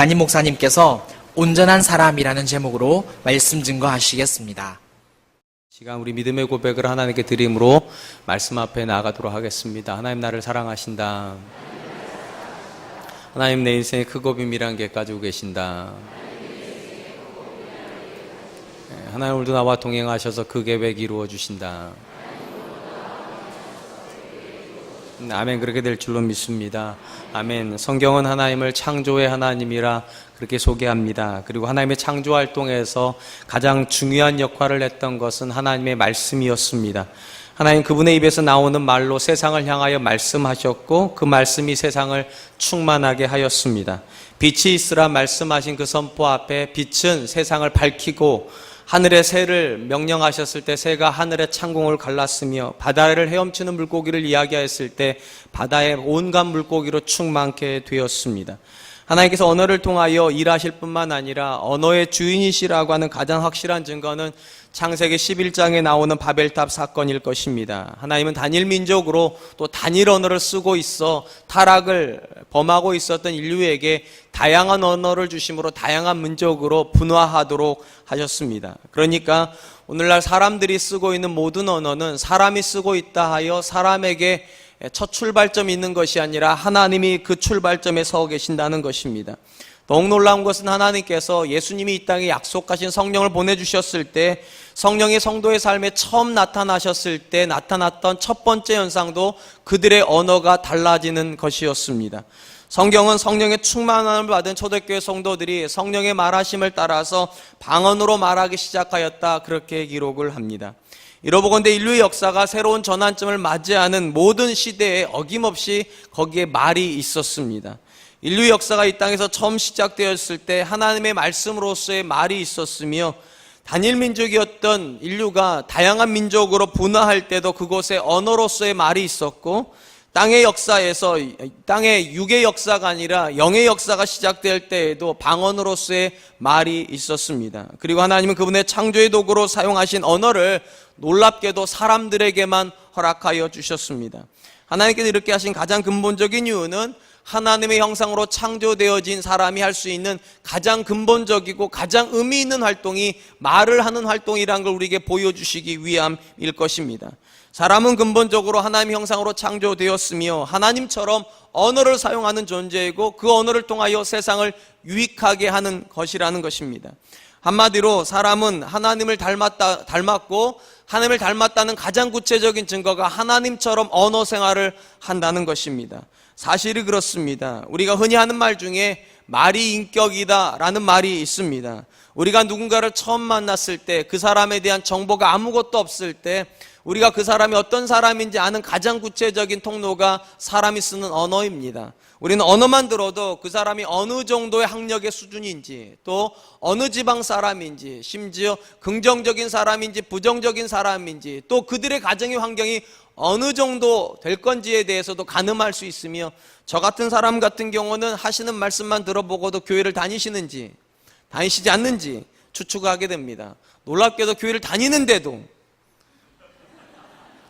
담임 목사님께서 온전한 사람이라는 제목으로 말씀 증거하시겠습니다. 시간 우리 믿음의 고백을 하나님께 드림으로 말씀 앞에 나아가도록 하겠습니다. 하나님 나를 사랑하신다. 하나님 내 인생에 크고 비밀한 계획 가지고 계신다. 하나님 오늘도 나와 동행하셔서 그 계획 이루어 주신다. 아멘. 그렇게 될 줄로 믿습니다. 아멘. 성경은 하나님을 창조의 하나님이라 그렇게 소개합니다. 그리고 하나님의 창조 활동에서 가장 중요한 역할을 했던 것은 하나님의 말씀이었습니다. 하나님 그분의 입에서 나오는 말로 세상을 향하여 말씀하셨고 그 말씀이 세상을 충만하게 하였습니다. 빛이 있으라 말씀하신 그 선포 앞에 빛은 세상을 밝히고 하늘의 새를 명령하셨을 때 새가 하늘의 창공을 갈랐으며 바다를 헤엄치는 물고기를 이야기하였을 때 바다의 온갖 물고기로 충만케 되었습니다. 하나님께서 언어를 통하여 일하실 뿐만 아니라 언어의 주인이시라고 하는 가장 확실한 증거는 창세기 11장에 나오는 바벨탑 사건일 것입니다. 하나님은 단일 민족으로 또 단일 언어를 쓰고 있어 타락을 범하고 있었던 인류에게 다양한 언어를 주심으로 다양한 민족으로 분화하도록 하셨습니다. 그러니까 오늘날 사람들이 쓰고 있는 모든 언어는 사람이 쓰고 있다 하여 사람에게 첫 출발점이 있는 것이 아니라 하나님이 그 출발점에 서 계신다는 것입니다. 더욱 놀라운 것은 하나님께서 예수님이 이 땅에 약속하신 성령을 보내주셨을 때 성령이 성도의 삶에 처음 나타나셨을 때 나타났던 첫 번째 현상도 그들의 언어가 달라지는 것이었습니다. 성경은 성령의 충만함을 받은 초대교회 성도들이 성령의 말하심을 따라서 방언으로 말하기 시작하였다, 그렇게 기록을 합니다. 이러보건대 인류의 역사가 새로운 전환점을 맞이하는 모든 시대에 어김없이 거기에 말이 있었습니다. 인류의 역사가 이 땅에서 처음 시작되었을 때 하나님의 말씀으로서의 말이 있었으며 단일 민족이었던 인류가 다양한 민족으로 분화할 때도 그곳에 언어로서의 말이 있었고 땅의 역사에서 땅의 육의 역사가 아니라 영의 역사가 시작될 때에도 방언으로서의 말이 있었습니다. 그리고 하나님은 그분의 창조의 도구로 사용하신 언어를 놀랍게도 사람들에게만 허락하여 주셨습니다. 하나님께서 이렇게 하신 가장 근본적인 이유는 하나님의 형상으로 창조되어진 사람이 할 수 있는 가장 근본적이고 가장 의미 있는 활동이 말을 하는 활동이라는 걸 우리에게 보여주시기 위함일 것입니다. 사람은 근본적으로 하나님의 형상으로 창조되었으며 하나님처럼 언어를 사용하는 존재이고 그 언어를 통하여 세상을 유익하게 하는 것이라는 것입니다. 한마디로 사람은 하나님을 닮았고 하나님을 닮았다는 가장 구체적인 증거가 하나님처럼 언어 생활을 한다는 것입니다. 사실이 그렇습니다. 우리가 흔히 하는 말 중에 말이 인격이다 라는 말이 있습니다. 우리가 누군가를 처음 만났을 때 그 사람에 대한 정보가 아무것도 없을 때 우리가 그 사람이 어떤 사람인지 아는 가장 구체적인 통로가 사람이 쓰는 언어입니다. 우리는 언어만 들어도 그 사람이 어느 정도의 학력의 수준인지 또 어느 지방 사람인지 심지어 긍정적인 사람인지 부정적인 사람인지 또 그들의 가정의 환경이 어느 정도 될 건지에 대해서도 가늠할 수 있으며 저 같은 사람 같은 경우는 하시는 말씀만 들어보고도 교회를 다니시는지 다니시지 않는지 추측하게 됩니다. 놀랍게도 교회를 다니는데도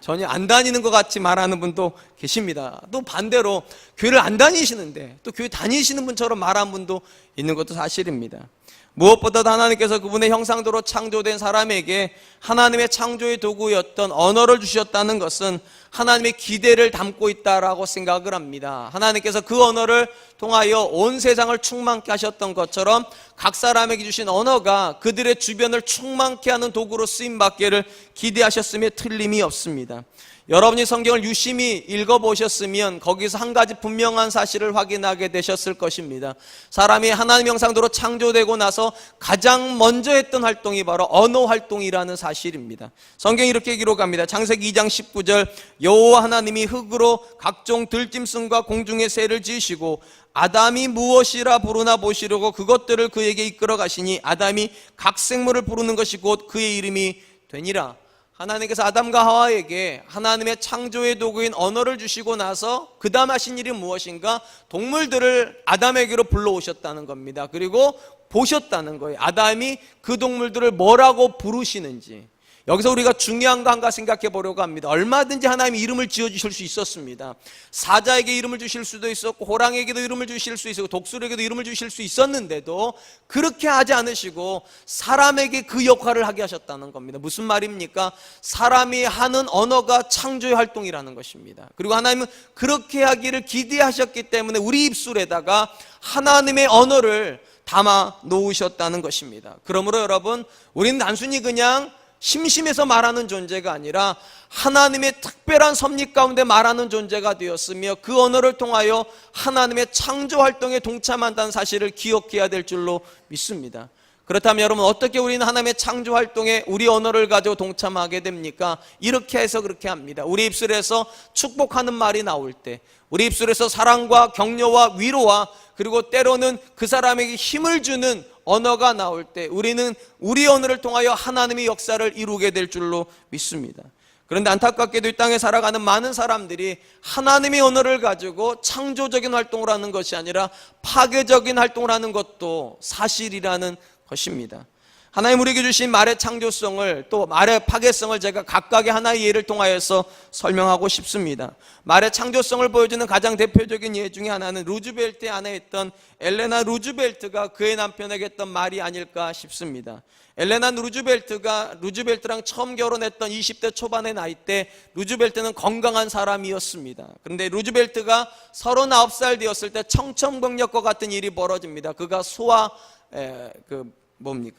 전혀 안 다니는 것 같이 말하는 분도 계십니다. 또 반대로 교회를 안 다니시는데 또 교회 다니시는 분처럼 말하는 분도 있는 것도 사실입니다. 무엇보다도 하나님께서 그분의 형상대로 창조된 사람에게 하나님의 창조의 도구였던 언어를 주셨다는 것은 하나님의 기대를 담고 있다라고 생각을 합니다. 하나님께서 그 언어를 통하여 온 세상을 충만케 하셨던 것처럼 각 사람에게 주신 언어가 그들의 주변을 충만케 하는 도구로 쓰임받기를 기대하셨음에 틀림이 없습니다. 여러분이 성경을 유심히 읽어보셨으면 거기서 한 가지 분명한 사실을 확인하게 되셨을 것입니다. 사람이 하나님 형상대로 창조되고 나서 가장 먼저 했던 활동이 바로 언어 활동이라는 사실입니다. 성경이 이렇게 기록합니다. 창세기 2장 19절 여호와 하나님이 흙으로 각종 들짐승과 공중의 새를 지으시고 아담이 무엇이라 부르나 보시려고 그것들을 그에게 이끌어 가시니 아담이 각 생물을 부르는 것이 곧 그의 이름이 되니라. 하나님께서 아담과 하와에게 하나님의 창조의 도구인 언어를 주시고 나서 그 다음 하신 일이 무엇인가? 동물들을 아담에게로 불러오셨다는 겁니다. 그리고 보셨다는 거예요. 아담이 그 동물들을 뭐라고 부르시는지. 여기서 우리가 중요한 거 한 가지 생각해 보려고 합니다. 얼마든지 하나님이 이름을 지어주실 수 있었습니다. 사자에게 이름을 주실 수도 있었고, 호랑이에게도 이름을 주실 수 있었고, 독수리에게도 이름을 주실 수 있었는데도 그렇게 하지 않으시고 사람에게 그 역할을 하게 하셨다는 겁니다. 무슨 말입니까? 사람이 하는 언어가 창조의 활동이라는 것입니다. 그리고 하나님은 그렇게 하기를 기대하셨기 때문에 우리 입술에다가 하나님의 언어를 담아 놓으셨다는 것입니다. 그러므로 여러분, 우리는 단순히 그냥 심심해서 말하는 존재가 아니라 하나님의 특별한 섭리 가운데 말하는 존재가 되었으며, 그 언어를 통하여 하나님의 창조 활동에 동참한다는 사실을 기억해야 될 줄로 믿습니다. 그렇다면 여러분, 어떻게 우리는 하나님의 창조 활동에 우리 언어를 가지고 동참하게 됩니까? 이렇게 해서 그렇게 합니다. 우리 입술에서 축복하는 말이 나올 때, 우리 입술에서 사랑과 격려와 위로와 그리고 때로는 그 사람에게 힘을 주는 언어가 나올 때, 우리는 우리 언어를 통하여 하나님의 역사를 이루게 될 줄로 믿습니다. 그런데 안타깝게도 이 땅에 살아가는 많은 사람들이 하나님의 언어를 가지고 창조적인 활동을 하는 것이 아니라 파괴적인 활동을 하는 것도 사실이라는 것입니다. 하나님 우리에게 주신 말의 창조성을, 또 말의 파괴성을 제가 각각의 하나의 예를 통하여서 설명하고 싶습니다. 말의 창조성을 보여주는 가장 대표적인 예 중에 하나는 루즈벨트의 아내였던 엘레나 루즈벨트가 그의 남편에게 했던 말이 아닐까 싶습니다. 엘레나 루즈벨트랑 처음 결혼했던 20대 초반의 나이 때 루즈벨트는 건강한 사람이었습니다. 그런데 루즈벨트가 39살 되었을 때 청천벽력과 같은 일이 벌어집니다. 그가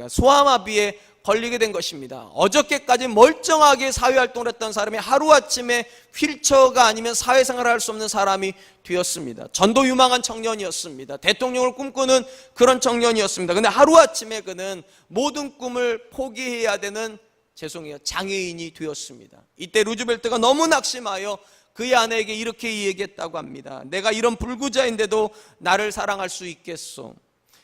소아마비에 걸리게 된 것입니다. 어저께까지 멀쩡하게 사회활동을 했던 사람이 하루아침에 휠체어가 아니면 사회생활을 할 수 없는 사람이 되었습니다. 전도 유망한 청년이었습니다. 대통령을 꿈꾸는 그런 청년이었습니다. 그런데 하루아침에 그는 모든 꿈을 포기해야 되는 장애인이 되었습니다. 이때 루즈벨트가 너무 낙심하여 그의 아내에게 이렇게 얘기했다고 합니다. 내가 이런 불구자인데도 나를 사랑할 수 있겠소?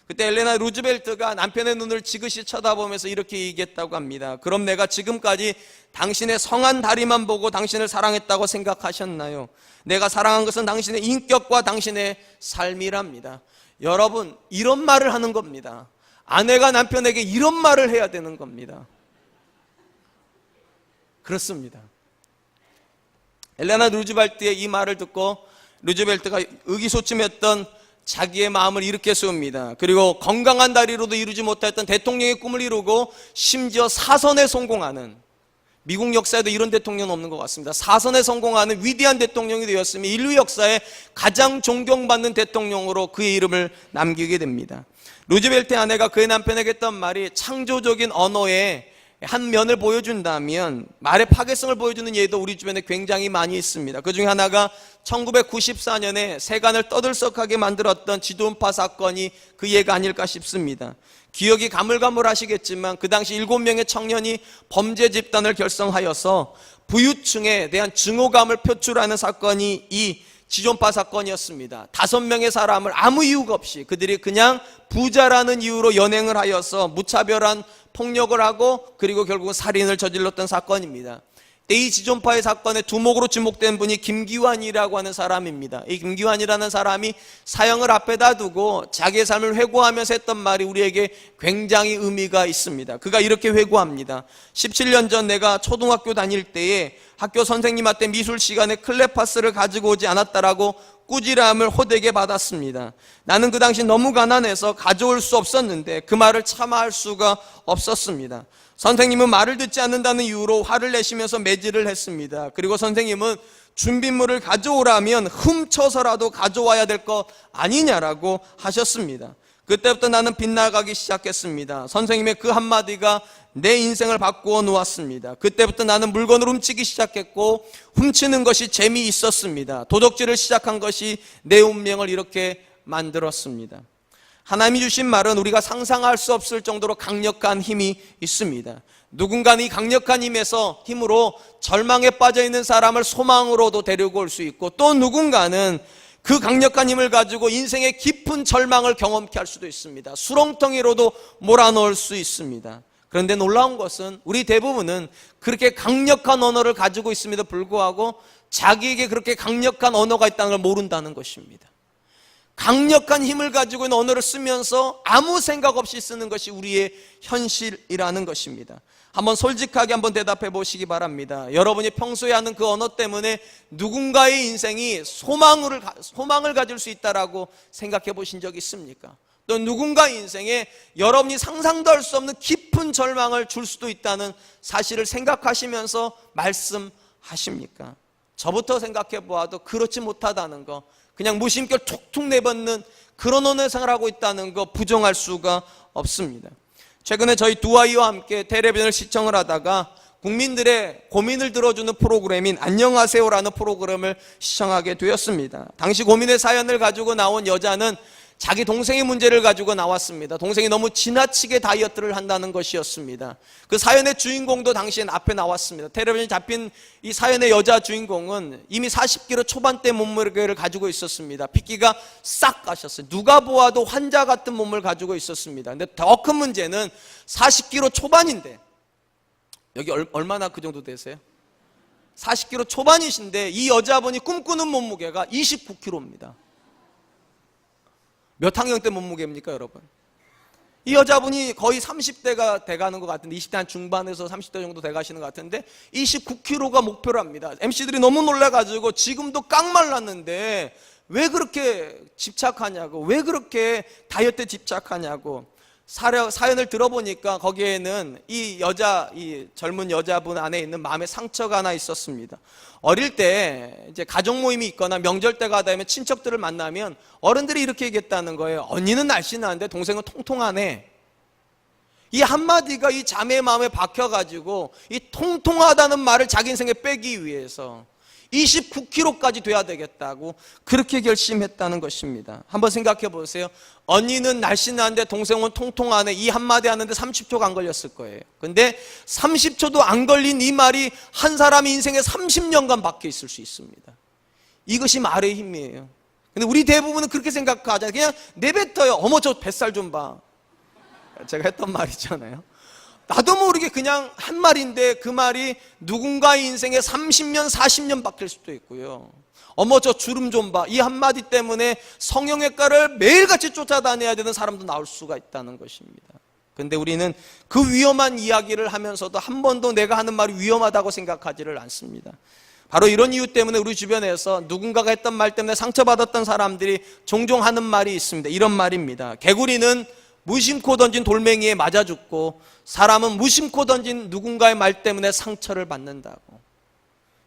그때 엘레나 루즈벨트가 남편의 눈을 지그시 쳐다보면서 이렇게 얘기했다고 합니다. 그럼 내가 지금까지 당신의 성한 다리만 보고 당신을 사랑했다고 생각하셨나요? 내가 사랑한 것은 당신의 인격과 당신의 삶이랍니다. 여러분, 이런 말을 하는 겁니다. 아내가 남편에게 이런 말을 해야 되는 겁니다. 그렇습니다. 엘레나 루즈벨트의 이 말을 듣고 루즈벨트가 의기소침했던 자기의 마음을 이렇게 세웁니다. 그리고 건강한 다리로도 이루지 못했던 대통령의 꿈을 이루고 심지어 사선에 성공하는, 미국 역사에도 이런 대통령은 없는 것 같습니다. 사선에 성공하는 위대한 대통령이 되었으며 인류 역사에 가장 존경받는 대통령으로 그의 이름을 남기게 됩니다. 루즈벨트의 아내가 그의 남편에게 했던 말이 창조적인 언어의 한 면을 보여준다면 말의 파괴성을 보여주는 예도 우리 주변에 굉장히 많이 있습니다. 그 중에 하나가 1994년에 세간을 떠들썩하게 만들었던 지도운파 사건이 그 예가 아닐까 싶습니다. 기억이 가물가물하시겠지만 그 당시 7명의 청년이 범죄 집단을 결성하여서 부유층에 대한 증오감을 표출하는 사건이 이 지존파 사건이었습니다. 5명의 사람을 아무 이유가 없이 그들이 그냥 부자라는 이유로 연행을 하여서 무차별한 폭력을 하고 그리고 결국은 살인을 저질렀던 사건입니다. 이 지존파의 사건의 두목으로 지목된 분이 김기환이라고 하는 사람입니다. 이 김기환이라는 사람이 사형을 앞에다 두고 자기의 삶을 회고하면서 했던 말이 우리에게 굉장히 의미가 있습니다. 그가 이렇게 회고합니다. 17년 전 내가 초등학교 다닐 때에 학교 선생님한테 미술 시간에 클레파스를 가지고 오지 않았다라고 꾸지람을 호되게 받았습니다. 나는 그 당시 너무 가난해서 가져올 수 없었는데 그 말을 참아할 수가 없었습니다. 선생님은 말을 듣지 않는다는 이유로 화를 내시면서 매질을 했습니다. 그리고 선생님은 준비물을 가져오라면 훔쳐서라도 가져와야 될 것 아니냐라고 하셨습니다. 그때부터 나는 빗나가기 시작했습니다. 선생님의 그 한마디가 내 인생을 바꾸어 놓았습니다. 그때부터 나는 물건을 훔치기 시작했고 훔치는 것이 재미있었습니다. 도둑질을 시작한 것이 내 운명을 이렇게 만들었습니다. 하나님이 주신 말은 우리가 상상할 수 없을 정도로 강력한 힘이 있습니다. 누군가는 이 강력한 힘으로 절망에 빠져있는 사람을 소망으로도 데리고 올 수 있고, 또 누군가는 그 강력한 힘을 가지고 인생의 깊은 절망을 경험케 할 수도 있습니다. 수렁텅이로도 몰아넣을 수 있습니다. 그런데 놀라운 것은 우리 대부분은 그렇게 강력한 언어를 가지고 있음에도 불구하고 자기에게 그렇게 강력한 언어가 있다는 걸 모른다는 것입니다. 강력한 힘을 가지고 있는 언어를 쓰면서 아무 생각 없이 쓰는 것이 우리의 현실이라는 것입니다. 한번 솔직하게 한번 대답해 보시기 바랍니다. 여러분이 평소에 하는 그 언어 때문에 누군가의 인생이 소망을 가질 수 있다라고 생각해 보신 적 있습니까? 또 누군가 인생에 여러분이 상상도 할 수 없는 깊은 절망을 줄 수도 있다는 사실을 생각하시면서 말씀하십니까? 저부터 생각해 보아도 그렇지 못하다는 거, 그냥 무심결 툭툭 내뱉는 그런 언어 생활을 하고 있다는 거 부정할 수가 없습니다. 최근에 저희 두 아이와 함께 텔레비전을 시청을 하다가 국민들의 고민을 들어주는 프로그램인 안녕하세요라는 프로그램을 시청하게 되었습니다. 당시 고민의 사연을 가지고 나온 여자는 자기 동생의 문제를 가지고 나왔습니다. 동생이 너무 지나치게 다이어트를 한다는 것이었습니다. 그 사연의 주인공도 당시엔 앞에 나왔습니다. 텔레비전에 잡힌 이 사연의 여자 주인공은 이미 40kg 초반대 몸무게를 가지고 있었습니다. 핏기가 싹 가셨어요. 누가 보아도 환자 같은 몸을 가지고 있었습니다. 근데 더 큰 문제는 40kg 초반인데, 여기 얼마나 그 정도 되세요? 40kg 초반이신데 이 여자분이 꿈꾸는 몸무게가 29kg입니다. 몇 학년 때 몸무게입니까, 여러분? 이 여자분이 거의 30대가 돼가는 것 같은데, 20대 한 중반에서 30대 정도 돼가시는 것 같은데 29kg가 목표로 합니다. MC들이 너무 놀라가지고 지금도 깡말랐는데 왜 그렇게 집착하냐고, 왜 그렇게 다이어트에 집착하냐고. 사연을 들어보니까 거기에는 이 젊은 여자분 안에 있는 마음의 상처가 하나 있었습니다. 어릴 때 이제 가족 모임이 있거나 명절 때가 되면 친척들을 만나면 어른들이 이렇게 얘기했다는 거예요. 언니는 날씬한데 동생은 통통하네. 이 한마디가 이 자매의 마음에 박혀가지고 이 통통하다는 말을 자기 인생에 빼기 위해서 29kg까지 돼야 되겠다고 그렇게 결심했다는 것입니다. 한번 생각해 보세요. 언니는 날씬한데 동생은 통통하네, 이 한마디 하는데 30초가 안 걸렸을 거예요. 근데 30초도 안 걸린 이 말이 한 사람의 인생에 30년간 박혀 있을 수 있습니다. 이것이 말의 힘이에요. 근데 우리 대부분은 그렇게 생각하잖아요. 그냥 내뱉어요. 어머, 저 뱃살 좀 봐. 제가 했던 말이잖아요. 나도 모르게 그냥 한 말인데 그 말이 누군가의 인생에 30년, 40년 박힐 수도 있고요. 어머, 저 주름 좀 봐. 이 한마디 때문에 성형외과를 매일같이 쫓아다녀야 되는 사람도 나올 수가 있다는 것입니다. 그런데 우리는 그 위험한 이야기를 하면서도 한 번도 내가 하는 말이 위험하다고 생각하지를 않습니다. 바로 이런 이유 때문에 우리 주변에서 누군가가 했던 말 때문에 상처받았던 사람들이 종종 하는 말이 있습니다. 이런 말입니다. 개구리는 무심코 던진 돌멩이에 맞아 죽고 사람은 무심코 던진 누군가의 말 때문에 상처를 받는다고.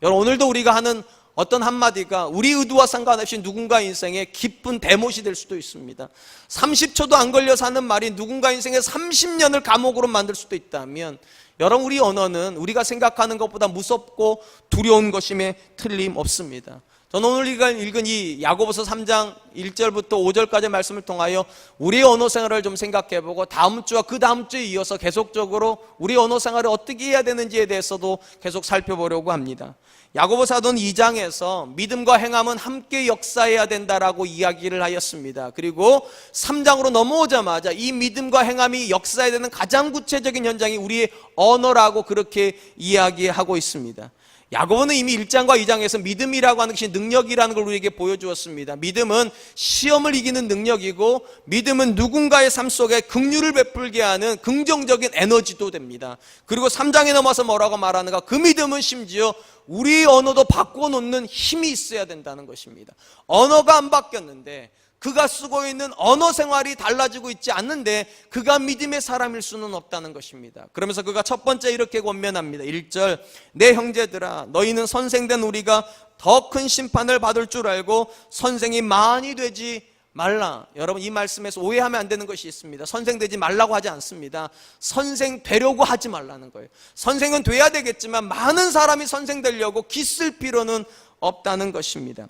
여러분, 오늘도 우리가 하는 어떤 한마디가 우리 의도와 상관없이 누군가 인생에 깊은 대못이 될 수도 있습니다. 30초도 안 걸려서 하는 말이 누군가 인생에 30년을 감옥으로 만들 수도 있다면, 여러분, 우리 언어는 우리가 생각하는 것보다 무섭고 두려운 것임에 틀림없습니다. 저는 오늘 읽은 이 야고보서 3장 1절부터 5절까지의 말씀을 통하여 우리의 언어 생활을 좀 생각해보고 다음 주와 그 다음 주에 이어서 계속적으로 우리 언어 생활을 어떻게 해야 되는지에 대해서도 계속 살펴보려고 합니다. 야고보서 2장에서 믿음과 행함은 함께 역사해야 된다라고 이야기를 하였습니다. 그리고 3장으로 넘어오자마자 이 믿음과 행함이 역사해야 되는 가장 구체적인 현장이 우리의 언어라고 그렇게 이야기하고 있습니다. 야고보는 이미 1장과 2장에서 믿음이라고 하는 것이 능력이라는 걸 우리에게 보여주었습니다. 믿음은 시험을 이기는 능력이고, 믿음은 누군가의 삶 속에 긍휼을 베풀게 하는 긍정적인 에너지도 됩니다. 그리고 3장에 넘어서 뭐라고 말하는가? 그 믿음은 심지어 우리의 언어도 바꿔놓는 힘이 있어야 된다는 것입니다. 언어가 안 바뀌었는데, 그가 쓰고 있는 언어 생활이 달라지고 있지 않는데 그가 믿음의 사람일 수는 없다는 것입니다. 그러면서 그가 첫 번째 이렇게 권면합니다. 1절, 내 형제들아, 너희는 선생된 우리가 더 큰 심판을 받을 줄 알고 선생이 많이 되지 말라. 여러분, 이 말씀에서 오해하면 안 되는 것이 있습니다. 선생 되지 말라고 하지 않습니다. 선생 되려고 하지 말라는 거예요. 선생은 돼야 되겠지만 많은 사람이 선생 되려고 기쓸 필요는 없다는 것입니다.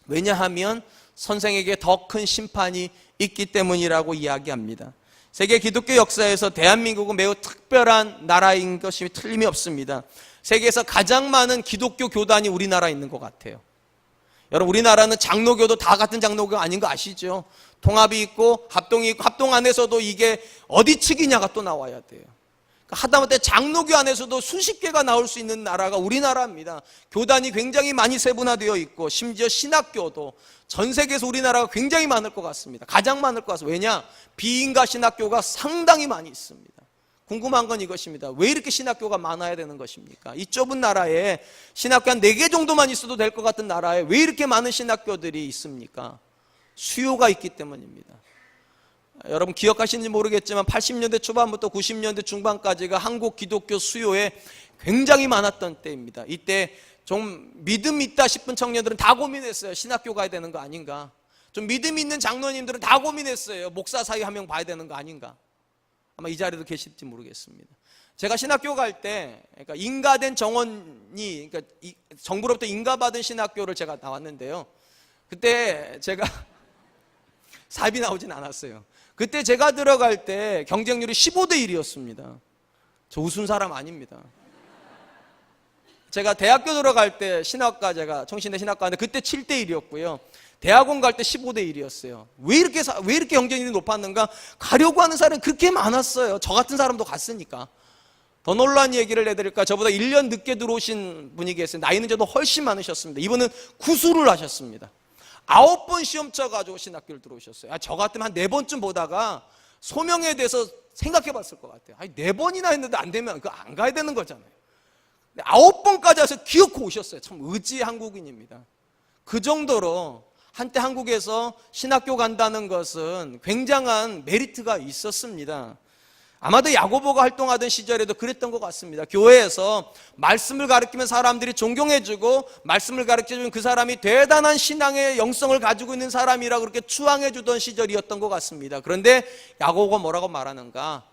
왜냐하면 선생에게 더 큰 심판이 있기 때문이라고 이야기합니다. 세계 기독교 역사에서 대한민국은 매우 특별한 나라인 것이 틀림이 없습니다. 세계에서 가장 많은 기독교 교단이 우리나라에 있는 것 같아요. 여러분, 우리나라는 장로교도 다 같은 장로교 아닌 거 아시죠? 통합이 있고 합동이 있고, 합동 안에서도 이게 어디 측이냐가 또 나와야 돼요. 하다못해 장로교 안에서도 수십 개가 나올 수 있는 나라가 우리나라입니다. 교단이 굉장히 많이 세분화되어 있고 심지어 신학교도 전 세계에서 우리나라가 굉장히 많을 것 같습니다. 가장 많을 것 같습니다. 왜냐? 비인가 신학교가 상당히 많이 있습니다. 궁금한 건 이것입니다. 왜 이렇게 신학교가 많아야 되는 것입니까? 이 좁은 나라에 신학교 한 4개 정도만 있어도 될 것 같은 나라에 왜 이렇게 많은 신학교들이 있습니까? 수요가 있기 때문입니다. 여러분 기억하시는지 모르겠지만 80년대 초반부터 90년대 중반까지가 한국 기독교 수요에 굉장히 많았던 때입니다. 이때 좀 믿음 있다 싶은 청년들은 다 고민했어요. 신학교 가야 되는 거 아닌가? 좀 믿음 있는 장로님들은 다 고민했어요. 목사 사위 한 명 봐야 되는 거 아닌가? 아마 이 자리도 계실지 모르겠습니다. 제가 신학교 갈 때, 그러니까 인가된 정원이, 그러니까 정부로부터 인가받은 신학교를 제가 나왔는데요. 그때 제가 사입이 나오진 않았어요. 그때 제가 들어갈 때 경쟁률이 15대 1이었습니다. 저 우스운 사람 아닙니다. 제가 대학교 들어갈 때 신학과 제가 청신대 신학과 하는데 그때 7대 1이었고요. 대학원 갈 때 15대 1이었어요. 왜 이렇게 경쟁률이 높았는가? 가려고 하는 사람이 그렇게 많았어요. 저 같은 사람도 갔으니까. 더 놀라운 얘기를 해드릴까? 저보다 1년 늦게 들어오신 분이 계세요. 나이는 저도 훨씬 많으셨습니다. 이분은 구수를 하셨습니다. 9번 시험 쳐가지고 신학교를 들어오셨어요. 저 같으면 한 4번쯤 보다가 소명에 대해서 생각해 봤을 것 같아요. 아니, 4번이나 했는데 안 되면 그거 안 가야 되는 거잖아요. 9번까지 와서 기어코 오셨어요. 참 의지의 한국인입니다. 그 정도로 한때 한국에서 신학교 간다는 것은 굉장한 메리트가 있었습니다. 아마도 야고보가 활동하던 시절에도 그랬던 것 같습니다. 교회에서 말씀을 가르치면 사람들이 존경해주고 말씀을 가르쳐주면 그 사람이 대단한 신앙의 영성을 가지고 있는 사람이라고 그렇게 추앙해주던 시절이었던 것 같습니다. 그런데 야고보가 뭐라고 말하는가?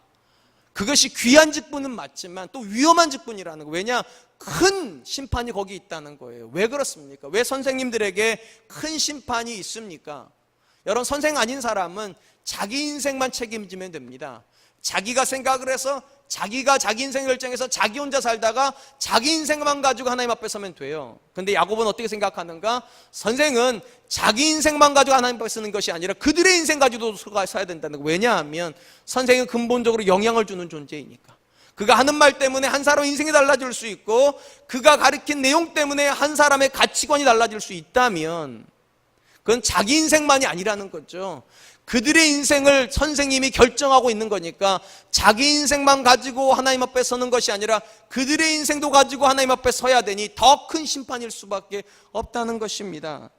그것이 귀한 직분은 맞지만 또 위험한 직분이라는 거예요. 왜냐? 큰 심판이 거기 있다는 거예요. 왜 그렇습니까? 왜 선생님들에게 큰 심판이 있습니까? 여러분, 선생 아닌 사람은 자기 인생만 책임지면 됩니다. 자기가 생각을 해서 자기가 자기 인생 결정해서 자기 혼자 살다가 자기 인생만 가지고 하나님 앞에 서면 돼요. 근데 야고보는 어떻게 생각하는가? 선생은 자기 인생만 가지고 하나님 앞에 서는 것이 아니라 그들의 인생 가지고도 서야 된다는 거예요. 왜냐하면 선생은 근본적으로 영향을 주는 존재이니까. 그가 하는 말 때문에 한 사람의 인생이 달라질 수 있고 그가 가르친 내용 때문에 한 사람의 가치관이 달라질 수 있다면 그건 자기 인생만이 아니라는 거죠. 그들의 인생을 선생님이 결정하고 있는 거니까 자기 인생만 가지고 하나님 앞에 서는 것이 아니라 그들의 인생도 가지고 하나님 앞에 서야 되니 더 큰 심판일 수밖에 없다는 것입니다.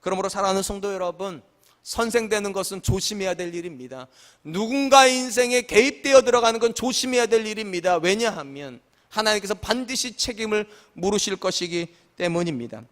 그러므로 사랑하는 성도 여러분, 선생되는 것은 조심해야 될 일입니다. 누군가의 인생에 개입되어 들어가는 건 조심해야 될 일입니다. 왜냐하면 하나님께서 반드시 책임을 물으실 것이기 때문입니다.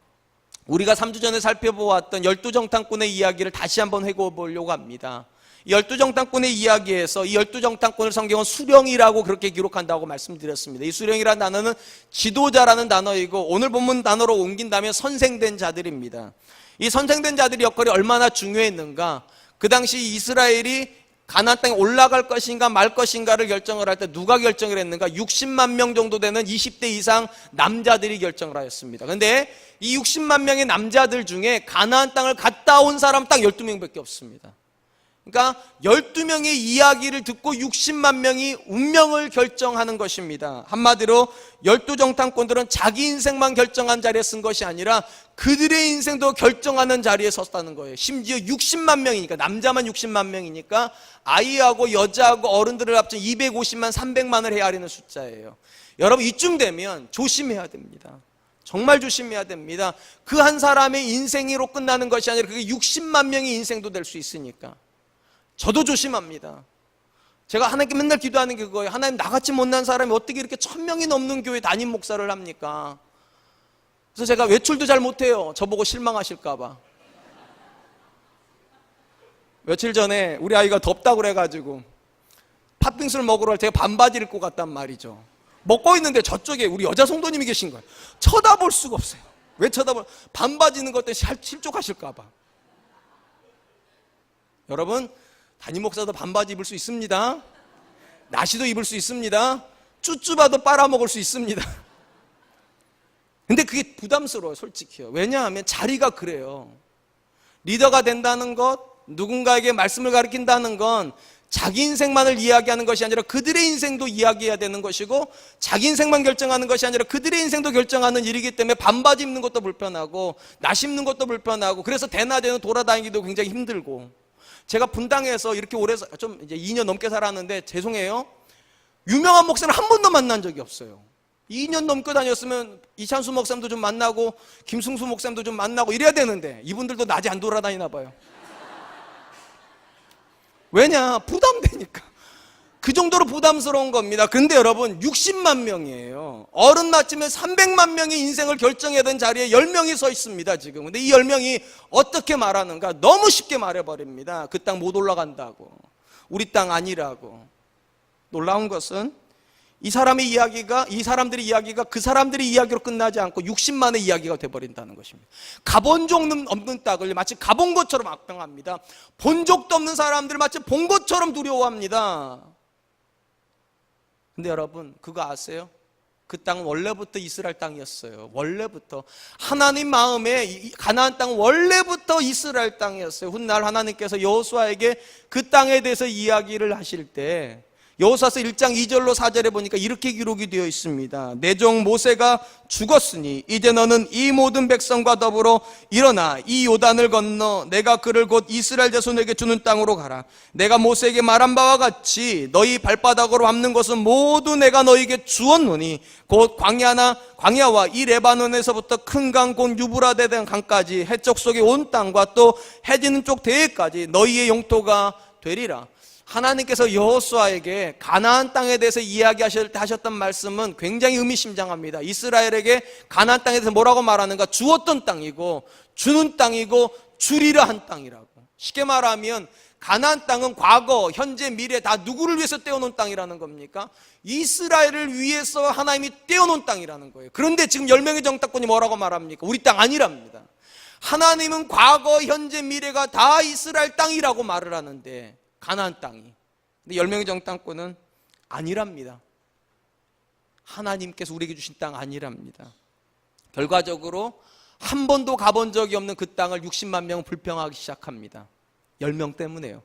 우리가 3주 전에 살펴보았던 12정탐꾼의 이야기를 다시 한번 회고해 보려고 합니다. 이 12정탐꾼의 이야기에서 이 12정탐꾼을 성경은 수령이라고 그렇게 기록한다고 말씀드렸습니다. 이 수령이라는 단어는 지도자라는 단어이고 오늘 본문 단어로 옮긴다면 선생된 자들입니다. 이 선생된 자들의 역할이 얼마나 중요했는가? 그 당시 이스라엘이 가나안 땅에 올라갈 것인가 말 것인가를 결정을 할 때 누가 결정을 했는가? 60만 명 정도 되는 20대 이상 남자들이 결정을 하였습니다. 그런데 이 60만 명의 남자들 중에 가나안 땅을 갔다 온 사람 딱 12명밖에 없습니다. 그러니까 12명의 이야기를 듣고 60만 명이 운명을 결정하는 것입니다. 한마디로 12정탐꾼들은 자기 인생만 결정한 자리에 쓴 것이 아니라 그들의 인생도 결정하는 자리에 섰다는 거예요. 심지어 60만 명이니까, 남자만 60만 명이니까 아이하고 여자하고 어른들을 합쳐 250만 300만을 헤아리는 숫자예요. 여러분, 이쯤 되면 조심해야 됩니다. 정말 조심해야 됩니다. 그 한 사람의 인생으로 끝나는 것이 아니라 그게 60만 명의 인생도 될 수 있으니까 저도 조심합니다. 제가 하나님께 맨날 기도하는 게 그거예요. 하나님, 나같이 못난 사람이 어떻게 이렇게 1000명이 넘는 교회 담임 목사를 합니까? 그래서 제가 외출도 잘 못해요. 저보고 실망하실까 봐. 며칠 전에 우리 아이가 덥다고 그래가지고 팥빙수를 먹으러 갈 때 제가 반바지를 입고 갔단 말이죠. 먹고 있는데 저쪽에 우리 여자 성도님이 계신 거예요. 쳐다볼 수가 없어요. 왜 반바지 입는 것 때문에 실족하실까 봐. 여러분, 담임 목사도 반바지 입을 수 있습니다. 나시도 입을 수 있습니다. 쭈쭈바도 빨아먹을 수 있습니다. 근데 그게 부담스러워요, 솔직히요. 왜냐하면 자리가 그래요. 리더가 된다는 것, 누군가에게 말씀을 가르친다는 건 자기 인생만을 이야기하는 것이 아니라 그들의 인생도 이야기해야 되는 것이고, 자기 인생만 결정하는 것이 아니라 그들의 인생도 결정하는 일이기 때문에 반바지 입는 것도 불편하고 나시 입는 것도 불편하고, 그래서 대낮에는 돌아다니기도 굉장히 힘들고. 제가 분당에서 이렇게 오래 좀 이제 2년 넘게 살았는데, 죄송해요, 유명한 목사를 한 번도 만난 적이 없어요. 2년 넘게 다녔으면 이찬수 목사님도 좀 만나고 김승수 목사님도 좀 만나고 이래야 되는데, 이분들도 낮에 안 돌아다니나 봐요. 왜냐? 부담되니까. 그 정도로 부담스러운 겁니다. 근데 여러분, 60만 명이에요. 어른 낳으면 300만 명의 인생을 결정해야 되는 자리에 10명이 서 있습니다, 지금. 근데 이 10명이 어떻게 말하는가? 너무 쉽게 말해버립니다. 그 땅 못 올라간다고, 우리 땅 아니라고. 놀라운 것은 이 사람들의 이야기가 그 사람들의 이야기로 끝나지 않고 60만의 이야기가 돼버린다는 것입니다. 가본 적 없는 땅을 마치 가본 것처럼 악평합니다. 본 적도 없는 사람들을 마치 본 것처럼 두려워합니다. 근데 여러분, 그거 아세요? 그 땅은 원래부터 이스라엘 땅이었어요. 원래부터 하나님 마음에 가나안 땅은 원래부터 이스라엘 땅이었어요. 훗날 하나님께서 여호수아에게 그 땅에 대해서 이야기를 하실 때, 여호수아서 1장 2절로 4절에 보니까 이렇게 기록이 되어 있습니다. 내 종 모세가 죽었으니 이제 너는 이 모든 백성과 더불어 일어나 이 요단을 건너 내가 그를 곧 이스라엘 자손에게 주는 땅으로 가라. 내가 모세에게 말한 바와 같이 너희 발바닥으로 밟는 것은 모두 내가 너희에게 주었노니 곧 광야와 이 레바논에서부터 큰 강 곧 유브라데 등 강까지 해적 속의 온 땅과 또 해지는 쪽 대해까지 너희의 영토가 되리라. 하나님께서 여호수아에게 가나안 땅에 대해서 이야기하실 때 하셨던 말씀은 굉장히 의미심장합니다. 이스라엘에게 가나안 땅에 대해서 뭐라고 말하는가? 주었던 땅이고 주는 땅이고 주리라 한 땅이라고. 쉽게 말하면 가나안 땅은 과거, 현재, 미래 다 누구를 위해서 떼어놓은 땅이라는 겁니까? 이스라엘을 위해서 하나님이 떼어놓은 땅이라는 거예요. 그런데 지금 10명의 정탐꾼이 뭐라고 말합니까? 우리 땅 아니랍니다. 하나님은 과거, 현재, 미래가 다 이스라엘 땅이라고 말을 하는데, 가나안 땅이. 근데 10명의 정탐꾼은 아니랍니다. 하나님께서 우리에게 주신 땅 아니랍니다. 결과적으로 한 번도 가본 적이 없는 그 땅을 60만 명은 불평하기 시작합니다. 10명 때문에요.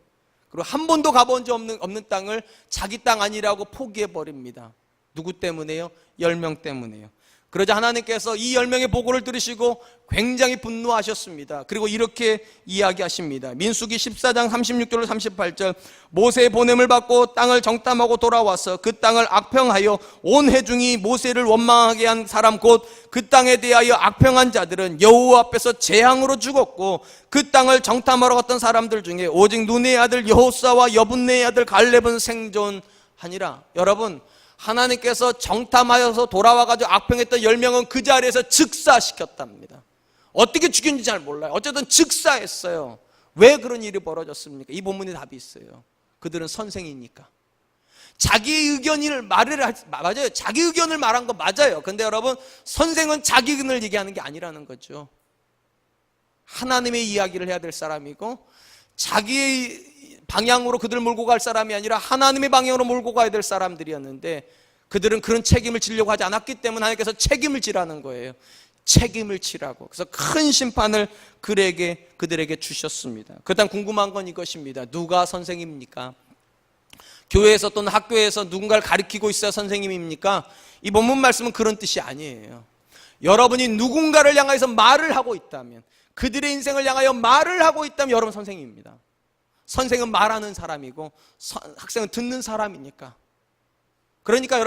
그리고 한 번도 가본 적 없는 땅을 자기 땅 아니라고 포기해버립니다. 누구 때문에요? 10명 때문에요. 그러자 하나님께서 이 10명의 보고를 들으시고 굉장히 분노하셨습니다. 그리고 이렇게 이야기하십니다. 민수기 14장 36절로 38절, 모세의 보냄을 받고 땅을 정탐하고 돌아와서 그 땅을 악평하여 온 회중이 모세를 원망하게 한 사람 곧 그 땅에 대하여 악평한 자들은 여호와 앞에서 재앙으로 죽었고, 그 땅을 정탐하러 갔던 사람들 중에 오직 눈의 아들 여호수아와 여분네의 아들 갈렙은 생존하니라. 여러분, 하나님께서 정탐하여서 돌아와가지고 악평했던 10명은 그 자리에서 즉사시켰답니다. 어떻게 죽였는지 잘 몰라요. 어쨌든 즉사했어요. 왜 그런 일이 벌어졌습니까? 이 본문에 답이 있어요. 그들은 선생이니까. 자기 의견을 맞아요. 자기 의견을 말한 거 맞아요. 근데 여러분, 선생은 자기 의견을 얘기하는 게 아니라는 거죠. 하나님의 이야기를 해야 될 사람이고, 자기의 방향으로 그들을 몰고 갈 사람이 아니라 하나님의 방향으로 몰고 가야 될 사람들이었는데, 그들은 그런 책임을 지려고 하지 않았기 때문에 하나님께서 책임을 지라는 거예요. 책임을 지라고. 그래서 큰 심판을 그들에게 주셨습니다. 그다음 궁금한 건 이것입니다. 누가 선생입니까? 교회에서 또는 학교에서 누군가를 가르치고 있어야 선생님입니까? 이 본문 말씀은 그런 뜻이 아니에요. 여러분이 누군가를 향해서 말을 하고 있다면, 그들의 인생을 향하여 말을 하고 있다면 여러분 선생님입니다. 선생은 말하는 사람이고 학생은 듣는 사람이니까. 그러니까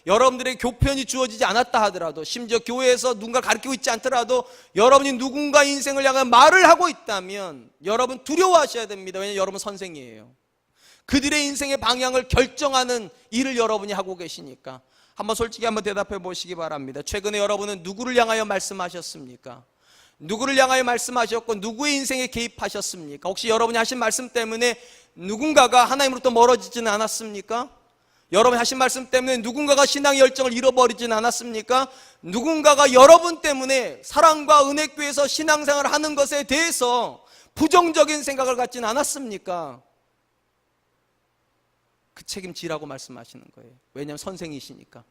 여러분들에게 교편이 주어지지 않았다 하더라도, 심지어 교회에서 누군가를 가르치고 있지 않더라도 여러분이 누군가 인생을 향해 말을 하고 있다면 여러분 두려워하셔야 됩니다. 왜냐하면 여러분 선생이에요. 그들의 인생의 방향을 결정하는 일을 여러분이 하고 계시니까. 솔직히 한번 대답해 보시기 바랍니다. 최근에 여러분은 누구를 향하여 말씀하셨습니까? 누구를 향하여 말씀하셨고 누구의 인생에 개입하셨습니까? 혹시 여러분이 하신 말씀 때문에 누군가가 하나님으로부터 멀어지지는 않았습니까? 여러분이 하신 말씀 때문에 누군가가 신앙의 열정을 잃어버리지는 않았습니까? 누군가가 여러분 때문에 사랑과 은혜교회에서 신앙생활을 하는 것에 대해서 부정적인 생각을 갖지는 않았습니까? 그 책임지라고 말씀하시는 거예요. 왜냐하면 선생이시니까.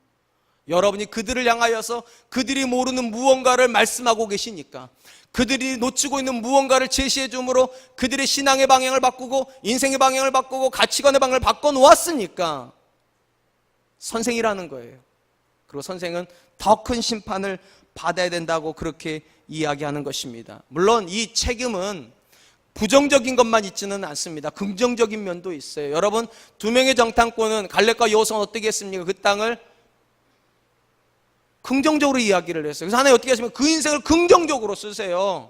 여러분이 그들을 향하여서 그들이 모르는 무언가를 말씀하고 계시니까, 그들이 놓치고 있는 무언가를 제시해 줌으로 그들의 신앙의 방향을 바꾸고 인생의 방향을 바꾸고 가치관의 방향을 바꿔놓았으니까 선생이라는 거예요. 그리고 선생은 더 큰 심판을 받아야 된다고 그렇게 이야기하는 것입니다. 물론 이 책임은 부정적인 것만 있지는 않습니다. 긍정적인 면도 있어요. 여러분, 두 명의 정탐꾼은 갈렙과 여호수아는 어떻게 했습니까? 그 땅을 긍정적으로 이야기를 했어요. 그래서 하나님 어떻게 하시면 그 인생을 긍정적으로 쓰세요.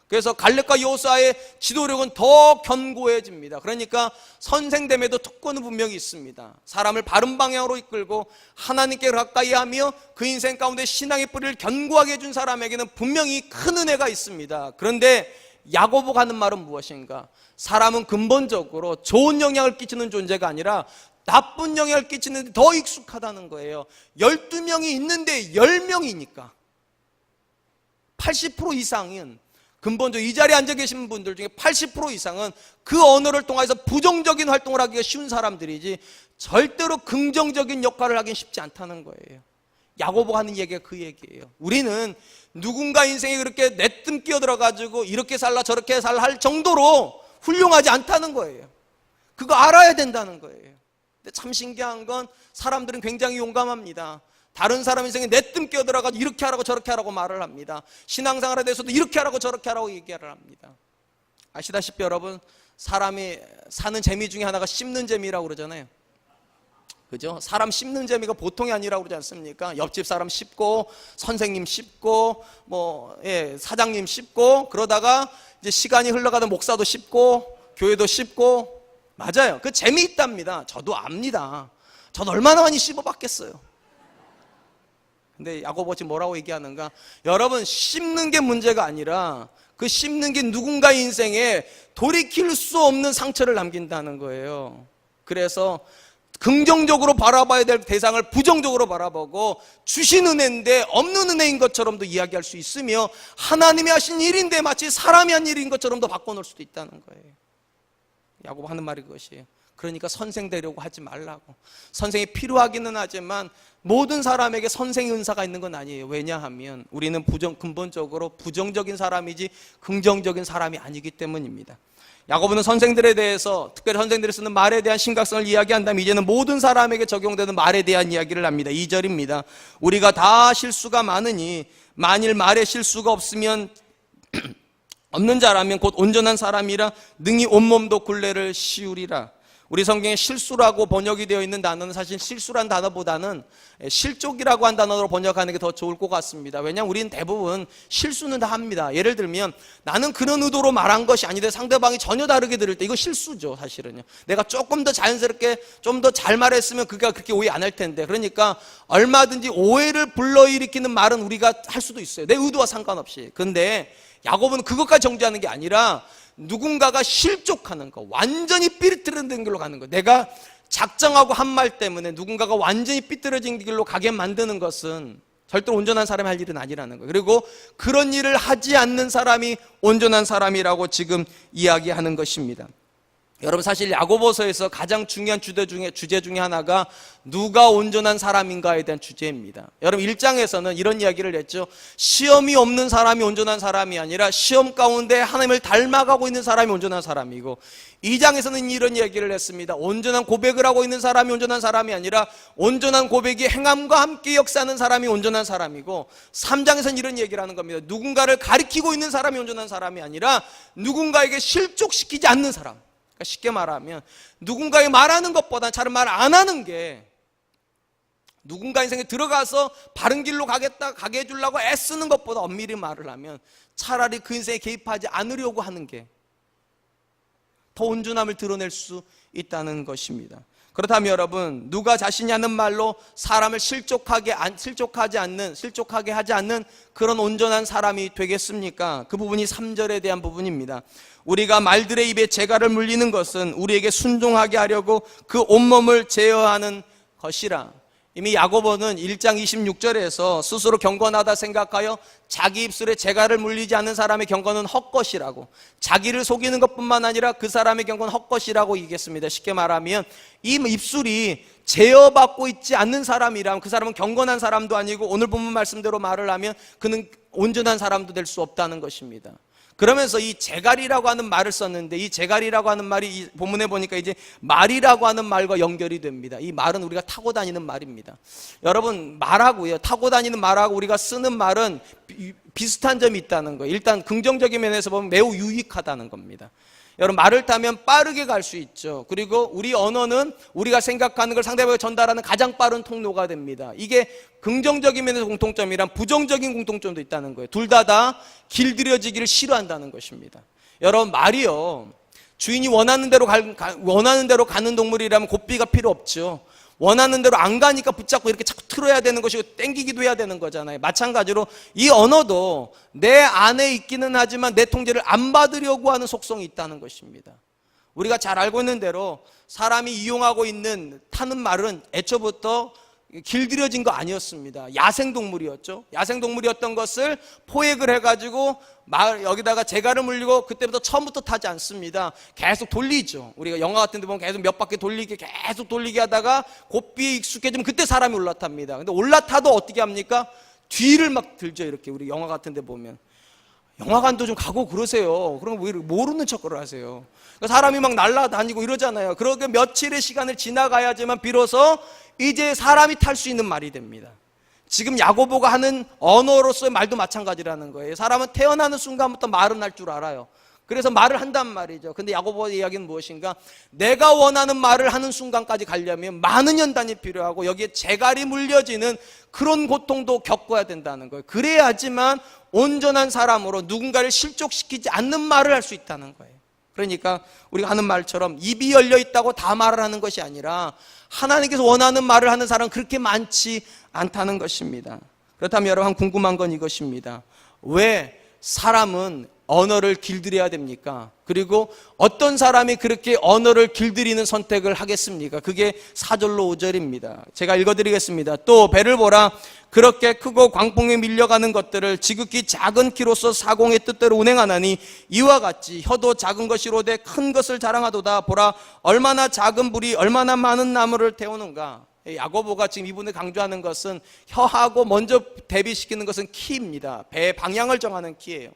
그래서 갈렙과 여호수아의 지도력은 더 견고해집니다. 그러니까 선생됨에도 특권은 분명히 있습니다. 사람을 바른 방향으로 이끌고 하나님께 가까이 하며 그 인생 가운데 신앙의 뿌리를 견고하게 해준 사람에게는 분명히 큰 은혜가 있습니다. 그런데 야고보가 하는 말은 무엇인가? 사람은 근본적으로 좋은 영향을 끼치는 존재가 아니라 나쁜 영향을 끼치는데 더 익숙하다는 거예요. 12명이 있는데 10명이니까 80% 이상은 근본적으로 이 자리에 앉아 계신 분들 중에 80% 이상은 그 언어를 통해서 부정적인 활동을 하기가 쉬운 사람들이지 절대로 긍정적인 역할을 하긴 쉽지 않다는 거예요. 야고보가 하는 얘기가 그 얘기예요. 우리는 누군가 인생에 그렇게 내뜸 끼어들어가지고 이렇게 살라 저렇게 살라 할 정도로 훌륭하지 않다는 거예요. 그거 알아야 된다는 거예요. 근데 참 신기한 건 사람들은 굉장히 용감합니다. 다른 사람 인생에 내뜸 끼어들어가지고 이렇게 하라고 저렇게 하라고 말을 합니다. 신앙생활에 대해서도 이렇게 하라고 저렇게 하라고 얘기를 합니다. 아시다시피 여러분, 사람이 사는 재미 중에 하나가 씹는 재미라고 그러잖아요. 그죠? 사람 씹는 재미가 보통이 아니라고 그러지 않습니까? 옆집 사람 씹고 선생님 씹고 사장님 씹고 그러다가 이제 시간이 흘러가다 목사도 씹고 교회도 씹고, 맞아요. 그 재미있답니다. 저도 압니다. 전 얼마나 많이 씹어봤겠어요. 근데 야고보 지금 뭐라고 얘기하는가? 여러분, 씹는 게 문제가 아니라 그 씹는 게 누군가의 인생에 돌이킬 수 없는 상처를 남긴다는 거예요. 그래서 긍정적으로 바라봐야 될 대상을 부정적으로 바라보고 주신 은혜인데 없는 은혜인 것처럼도 이야기할 수 있으며 하나님이 하신 일인데 마치 사람이 한 일인 것처럼도 바꿔놓을 수도 있다는 거예요. 야고보 하는 말이 그것이에요. 그러니까 선생 되려고 하지 말라고. 선생이 필요하기는 하지만 모든 사람에게 선생의 은사가 있는 건 아니에요. 왜냐하면 우리는 근본적으로 부정적인 사람이지 긍정적인 사람이 아니기 때문입니다. 야고보는 선생들에 대해서, 특별히 선생들이 쓰는 말에 대한 심각성을 이야기한다면 이제는 모든 사람에게 적용되는 말에 대한 이야기를 합니다. 2절입니다. 우리가 다 실수가 많으니 만일 말에 실수가 없으면 없는 자라면 곧 온전한 사람이라 능히 온몸도 굴레를 씌우리라. 우리 성경에 실수라고 번역이 되어 있는 단어는 사실 실수란 단어보다는 실족이라고 한 단어로 번역하는 게 더 좋을 것 같습니다. 왜냐하면 우리는 대부분 실수는 다 합니다. 예를 들면 나는 그런 의도로 말한 것이 아닌데 상대방이 전혀 다르게 들을 때 이거 실수죠. 사실은요. 내가 조금 더 자연스럽게 좀 더 잘 말했으면 그가 그렇게 오해 안 할 텐데, 그러니까 얼마든지 오해를 불러일으키는 말은 우리가 할 수도 있어요. 내 의도와 상관없이. 근데 야고보는 그것까지 정죄하는 게 아니라 누군가가 실족하는 거, 완전히 삐뚤어진 길로 가는 거, 내가 작정하고 한 말 때문에 누군가가 완전히 삐뚤어진 길로 가게 만드는 것은 절대로 온전한 사람이 할 일은 아니라는 거예요. 그리고 그런 일을 하지 않는 사람이 온전한 사람이라고 지금 이야기하는 것입니다. 여러분, 사실 야고보서에서 가장 중요한 주제 중에 하나가 누가 온전한 사람인가에 대한 주제입니다. 여러분, 1장에서는 이런 이야기를 했죠. 시험이 없는 사람이 온전한 사람이 아니라 시험 가운데 하나님을 닮아가고 있는 사람이 온전한 사람이고, 2장에서는 이런 이야기를 했습니다. 온전한 고백을 하고 있는 사람이 온전한 사람이 아니라 온전한 고백이 행함과 함께 역사하는 사람이 온전한 사람이고, 3장에서는 이런 얘기를 하는 겁니다. 누군가를 가리키고 있는 사람이 온전한 사람이 아니라 누군가에게 실족시키지 않는 사람. 그러니까 쉽게 말하면 누군가에게 말하는 것보다 차라리 말 안 하는 게, 누군가 인생에 들어가서 바른 길로 가게 해주려고 애쓰는 것보다 엄밀히 말을 하면 차라리 그 인생에 개입하지 않으려고 하는 게 더 온전함을 드러낼 수 있다는 것입니다. 그렇다면 여러분, 누가 자신이 하는 말로 사람을 실족하게 하지 않는 그런 온전한 사람이 되겠습니까? 그 부분이 3절에 대한 부분입니다. 우리가 말들의 입에 재갈을 물리는 것은 우리에게 순종하게 하려고 그 온몸을 제어하는 것이라. 이미 야고보는 1장 26절에서 스스로 경건하다 생각하여 자기 입술에 재갈을 물리지 않는 사람의 경건은 헛것이라고, 자기를 속이는 것뿐만 아니라 그 사람의 경건은 헛것이라고 얘기했습니다. 쉽게 말하면 이 입술이 제어받고 있지 않는 사람이라면 그 사람은 경건한 사람도 아니고, 오늘 본문 말씀대로 말을 하면 그는 온전한 사람도 될 수 없다는 것입니다. 그러면서 이 재갈이라고 하는 말을 썼는데, 이 재갈이라고 하는 말이 이 본문에 보니까 이제 말이라고 하는 말과 연결이 됩니다. 이 말은 우리가 타고 다니는 말입니다. 여러분, 말하고요, 타고 다니는 말하고 우리가 쓰는 말은 비슷한 점이 있다는 거예요. 일단 긍정적인 면에서 보면 매우 유익하다는 겁니다. 여러분, 말을 타면 빠르게 갈 수 있죠. 그리고 우리 언어는 우리가 생각하는 걸 상대방에게 전달하는 가장 빠른 통로가 됩니다. 이게 긍정적인 면에서 공통점이란 부정적인 공통점도 있다는 거예요. 둘 다 길들여지기를 싫어한다는 것입니다. 여러분, 말이요, 주인이 원하는 대로 가는 동물이라면 고삐가 필요 없죠. 원하는 대로 안 가니까 붙잡고 이렇게 자꾸 틀어야 되는 것이고 땡기기도 해야 되는 거잖아요. 마찬가지로 이 언어도 내 안에 있기는 하지만 내 통제를 안 받으려고 하는 속성이 있다는 것입니다. 우리가 잘 알고 있는 대로 사람이 이용하고 있는 타는 말은 애초부터 길들여진 거 아니었습니다. 야생동물이었죠. 야생동물이었던 것을 포획을 해가지고 여기다가 재갈을 물리고 그때부터 처음부터 타지 않습니다. 계속 돌리죠. 우리가 영화 같은 데 보면 계속 몇 바퀴 계속 돌리게 하다가 고삐에 익숙해지면 그때 사람이 올라탑니다. 근데 올라타도 어떻게 합니까? 뒤를 막 들죠. 이렇게 우리 영화 같은 데 보면. 영화관도 좀 가고 그러세요. 그럼 왜 모르는 척을 하세요? 사람이 막 날아다니고 이러잖아요. 그렇게 며칠의 시간을 지나가야지만 비로소 이제 사람이 탈 수 있는 말이 됩니다. 지금 야고보가 하는 언어로서의 말도 마찬가지라는 거예요. 사람은 태어나는 순간부터 말은 할 줄 알아요. 그래서 말을 한단 말이죠. 근데 야고보의 이야기는 무엇인가? 내가 원하는 말을 하는 순간까지 가려면 많은 연단이 필요하고 여기에 재갈이 물려지는 그런 고통도 겪어야 된다는 거예요. 그래야지만 온전한 사람으로 누군가를 실족시키지 않는 말을 할 수 있다는 거예요. 그러니까 우리가 하는 말처럼 입이 열려 있다고 다 말을 하는 것이 아니라 하나님께서 원하는 말을 하는 사람은 그렇게 많지 않다는 것입니다. 그렇다면 여러분, 궁금한 건 이것입니다. 왜 사람은 언어를 길들여야 됩니까? 그리고 어떤 사람이 그렇게 언어를 길들이는 선택을 하겠습니까? 그게 4절로 5절입니다. 제가 읽어드리겠습니다. 또 배를 보라. 그렇게 크고 광풍에 밀려가는 것들을 지극히 작은 키로서 사공의 뜻대로 운행하나니 이와 같이 혀도 작은 것이로되 큰 것을 자랑하도다. 보라, 얼마나 작은 불이 얼마나 많은 나무를 태우는가. 야고보가 지금 이분을 강조하는 것은 혀하고 먼저 대비시키는 것은 키입니다. 배의 방향을 정하는 키예요.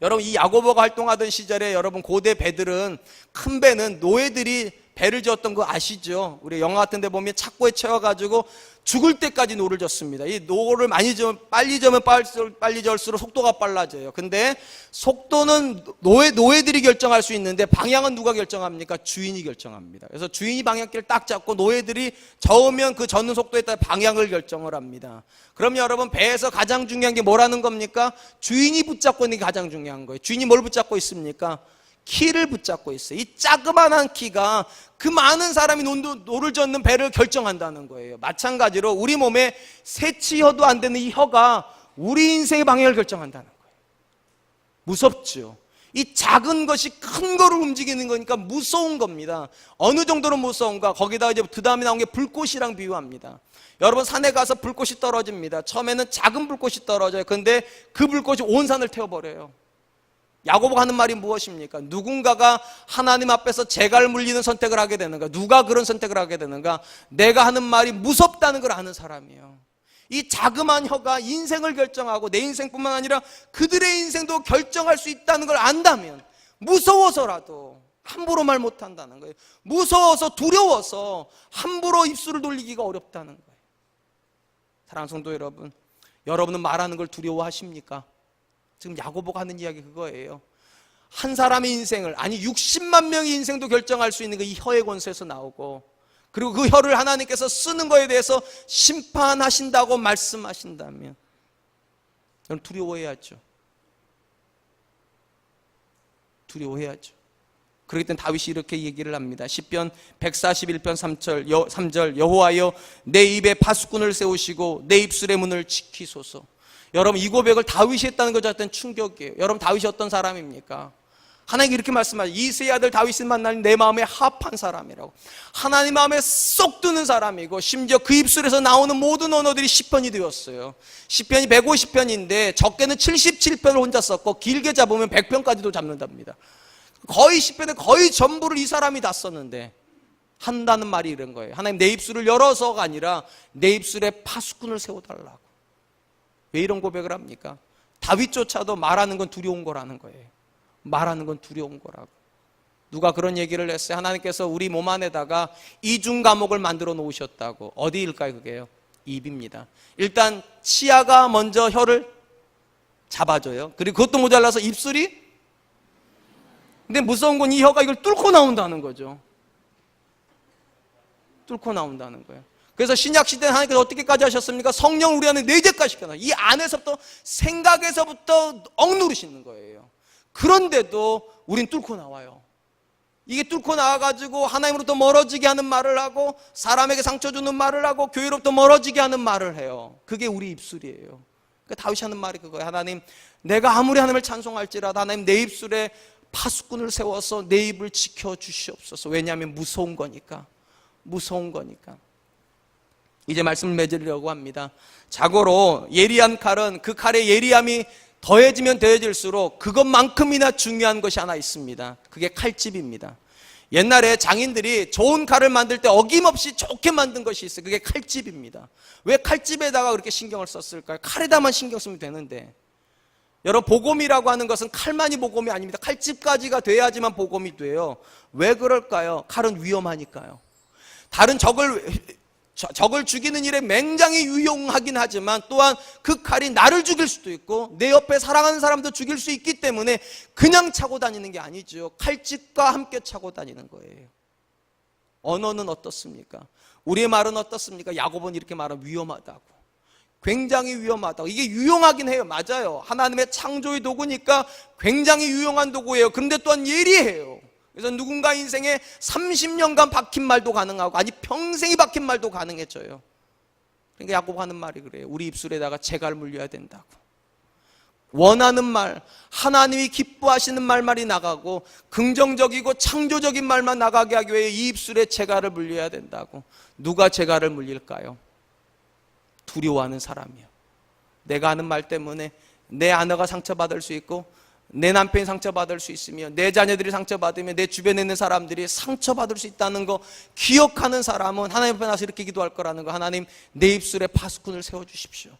여러분, 이 야고보가 활동하던 시절에 여러분 고대 배들은, 큰 배는 노예들이 배를 지었던 거 아시죠? 우리 영화 같은 데 보면 착고에 채워가지고 죽을 때까지 노를 졌습니다. 이 노를 많이 저으면 빨리 저을수록 속도가 빨라져요. 근데 속도는 노예들이 결정할 수 있는데 방향은 누가 결정합니까? 주인이 결정합니다. 그래서 주인이 방향키를 딱 잡고 노예들이 저으면 그 젓는 속도에 따라 방향을 결정을 합니다. 그럼 여러분, 배에서 가장 중요한 게 뭐라는 겁니까? 주인이 붙잡고 있는 게 가장 중요한 거예요. 주인이 뭘 붙잡고 있습니까? 키를 붙잡고 있어요. 이 자그마한 키가 그 많은 사람이 노를 젓는 배를 결정한다는 거예요. 마찬가지로 우리 몸에 세치혀도 안 되는 이 혀가 우리 인생의 방향을 결정한다는 거예요. 무섭죠. 이 작은 것이 큰 거를 움직이는 거니까 무서운 겁니다. 어느 정도로 무서운가? 거기다 이제 그 다음에 나온 게 불꽃이랑 비유합니다. 여러분, 산에 가서 불꽃이 떨어집니다. 처음에는 작은 불꽃이 떨어져요. 근데 그 불꽃이 온 산을 태워버려요. 야고보가 하는 말이 무엇입니까? 누군가가 하나님 앞에서 재갈 물리는 선택을 하게 되는가? 누가 그런 선택을 하게 되는가? 내가 하는 말이 무섭다는 걸 아는 사람이에요. 이 자그마한 혀가 인생을 결정하고 내 인생뿐만 아니라 그들의 인생도 결정할 수 있다는 걸 안다면 무서워서라도 함부로 말 못한다는 거예요. 무서워서, 두려워서 함부로 입술을 돌리기가 어렵다는 거예요. 사랑하는 성도 여러분, 여러분은 말하는 걸 두려워하십니까? 지금 야고보가 하는 이야기 그거예요. 한 사람의 인생을, 아니 60만 명의 인생도 결정할 수 있는 그 이 혀의 권세에서 나오고, 그리고 그 혀를 하나님께서 쓰는 거에 대해서 심판하신다고 말씀하신다면 여러분, 두려워해야죠. 두려워해야죠. 그렇기 때문에 다윗이 이렇게 얘기를 합니다. 시편 141편 3절 여호와여, 내 입에 파수꾼을 세우시고 내 입술의 문을 지키소서. 여러분, 이 고백을 다윗이 했다는 것 자체는 충격이에요. 여러분, 다윗이 어떤 사람입니까? 하나님이 이렇게 말씀하죠. 이새의 아들 다윗을 만나니 내 마음에 합한 사람이라고. 하나님 마음에 쏙 드는 사람이고, 심지어 그 입술에서 나오는 모든 언어들이 시편이 되었어요. 시편이 150편인데 적게는 77편을 혼자 썼고 길게 잡으면 100편까지도 잡는답니다. 거의 시편의 거의 전부를 이 사람이 다 썼는데 한다는 말이 이런 거예요. 하나님, 내 입술을 열어서가 아니라 내 입술에 파수꾼을 세워달라고. 왜 이런 고백을 합니까? 다윗조차도 말하는 건 두려운 거라는 거예요. 말하는 건 두려운 거라고. 누가 그런 얘기를 했어요. 하나님께서 우리 몸 안에다가 이중 감옥을 만들어 놓으셨다고. 어디일까요? 그게요, 입입니다. 일단 치아가 먼저 혀를 잡아줘요. 그리고 그것도 모자라서 입술이, 근데 무서운 건 이 혀가 이걸 뚫고 나온다는 거죠. 뚫고 나온다는 거예요. 그래서 신약시대는 하나님께서 어떻게까지 하셨습니까? 성령 우리 안에 내재까지 시켜놔. 이 안에서부터, 생각에서부터 억누르시는 거예요. 그런데도 우린 뚫고 나와요. 이게 뚫고 나와가지고 하나님으로부터 멀어지게 하는 말을 하고, 사람에게 상처 주는 말을 하고, 교회로부터 멀어지게 하는 말을 해요. 그게 우리 입술이에요. 그러니까 다윗이 하는 말이 그거예요. 하나님, 내가 아무리 하나님을 찬송할지라도 하나님, 내 입술에 파수꾼을 세워서 내 입을 지켜주시옵소서. 왜냐하면 무서운 거니까. 무서운 거니까. 이제 말씀을 맺으려고 합니다. 자고로 예리한 칼은 그 칼의 예리함이 더해지면 더해질수록 그것만큼이나 중요한 것이 하나 있습니다. 그게 칼집입니다. 옛날에 장인들이 좋은 칼을 만들 때 어김없이 좋게 만든 것이 있어요. 그게 칼집입니다. 왜 칼집에다가 그렇게 신경을 썼을까요? 칼에다만 신경 쓰면 되는데. 여러분, 복음이라고 하는 것은 칼만이 복음이 아닙니다. 칼집까지가 돼야지만 복음이 돼요. 왜 그럴까요? 칼은 위험하니까요. 다른 적을 죽이는 일에 굉장히 유용하긴 하지만 또한 그 칼이 나를 죽일 수도 있고 내 옆에 사랑하는 사람도 죽일 수 있기 때문에 그냥 차고 다니는 게 아니죠. 칼집과 함께 차고 다니는 거예요. 언어는 어떻습니까? 우리의 말은 어떻습니까? 야고보는 이렇게 말하면 위험하다고. 굉장히 위험하다고. 이게 유용하긴 해요. 맞아요. 하나님의 창조의 도구니까 굉장히 유용한 도구예요. 그런데 또한 예리해요. 그래서 누군가 인생에 30년간 박힌 말도 가능하고, 아니 평생이 박힌 말도 가능해져요. 그러니까 야고보 하는 말이 그래요. 우리 입술에다가 재갈 물려야 된다고. 원하는 말, 하나님이 기뻐하시는 말만이 나가고 긍정적이고 창조적인 말만 나가게 하기 위해 이 입술에 재갈을 물려야 된다고. 누가 재갈을 물릴까요? 두려워하는 사람이요. 내가 하는 말 때문에 내 아내가 상처받을 수 있고, 내 남편이 상처받을 수 있으며, 내 자녀들이 상처받으며, 내 주변에 있는 사람들이 상처받을 수 있다는 거 기억하는 사람은 하나님 앞에 나서 이렇게 기도할 거라는 거. 하나님, 내 입술에 파수꾼을 세워주십시오.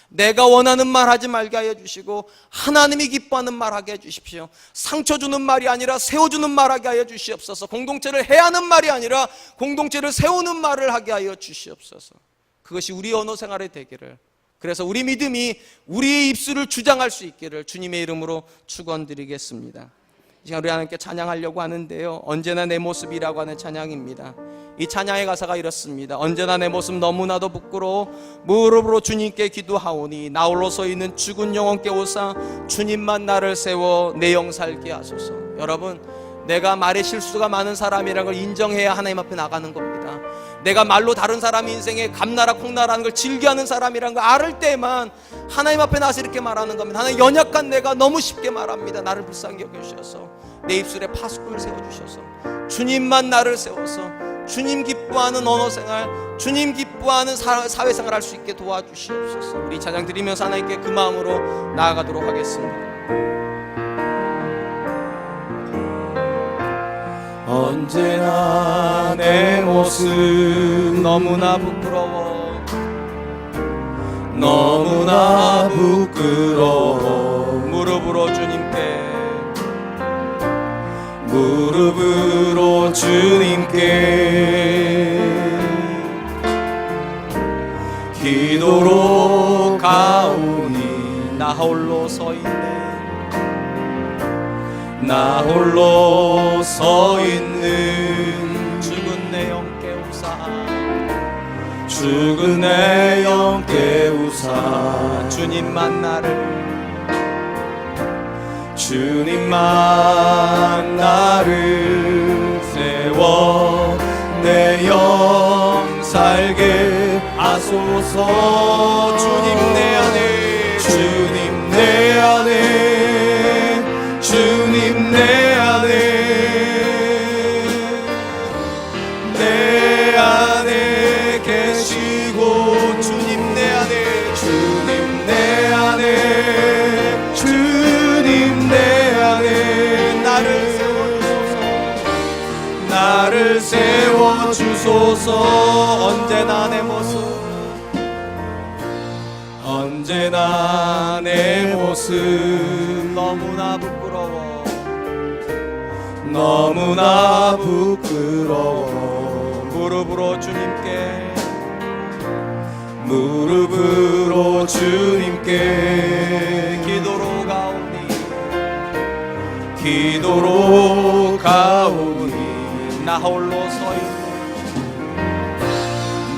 내가 원하는 말 하지 말게 하여 주시고 하나님이 기뻐하는 말 하게 해주십시오. 상처 주는 말이 아니라 세워주는 말 하게 하여 주시옵소서. 공동체를 해하는 말이 아니라 공동체를 세우는 말을 하게 하여 주시옵소서. 그것이 우리 언어 생활의 되기를, 그래서 우리 믿음이 우리의 입술을 주장할 수 있기를 주님의 이름으로 축원드리겠습니다. 이 시간 우리 하나님께 찬양하려고 하는데요, 언제나 내 모습이라고 하는 찬양입니다. 이 찬양의 가사가 이렇습니다. 언제나 내 모습 너무나도 부끄러워 무릎으로 주님께 기도하오니 나 홀로 서 있는 죽은 영혼께 오사 주님만 나를 세워 내 영 살게 하소서. 여러분, 내가 말에 실수가 많은 사람이라는 걸 인정해야 하나님 앞에 나가는 겁니다. 내가 말로 다른 사람 인생에 감나라 콩나라는 걸 즐겨하는 사람이라는 걸 알을 때만 하나님 앞에 나서 이렇게 말하는 겁니다. 하나님, 연약한 내가 너무 쉽게 말합니다. 나를 불쌍히 여겨주셔서 내 입술에 파수꾼을 세워주셔서 주님만 나를 세워서 주님 기뻐하는 언어생활, 주님 기뻐하는 사회생활 할 수 있게 도와주시옵소서. 우리 찬양 드리면서 하나님께 그 마음으로 나아가도록 하겠습니다. 언제나 내 모습 너무나 부끄러워, 너무나 부끄러워 무릎으로 주님께, 무릎으로 주님께 기도로 가오니 나 홀로 서 있는, 나 홀로 서 있는 죽은 내 영 깨우사, 죽은 내 영 깨우사 주님만 나를, 주님만 나를 세워 내 영 살게 하소서. 주님 내 안에, 주님 내 안에, 주님 내 안에 세워주소서. 언제나 내 모습, 언제나 내 모습 너무나 부끄러워, 너무나 부끄러워. 무릎으로 주님께, 무릎으로 주님께 기도로 가오니, 기도로 가오니. 나 홀로 서 있는,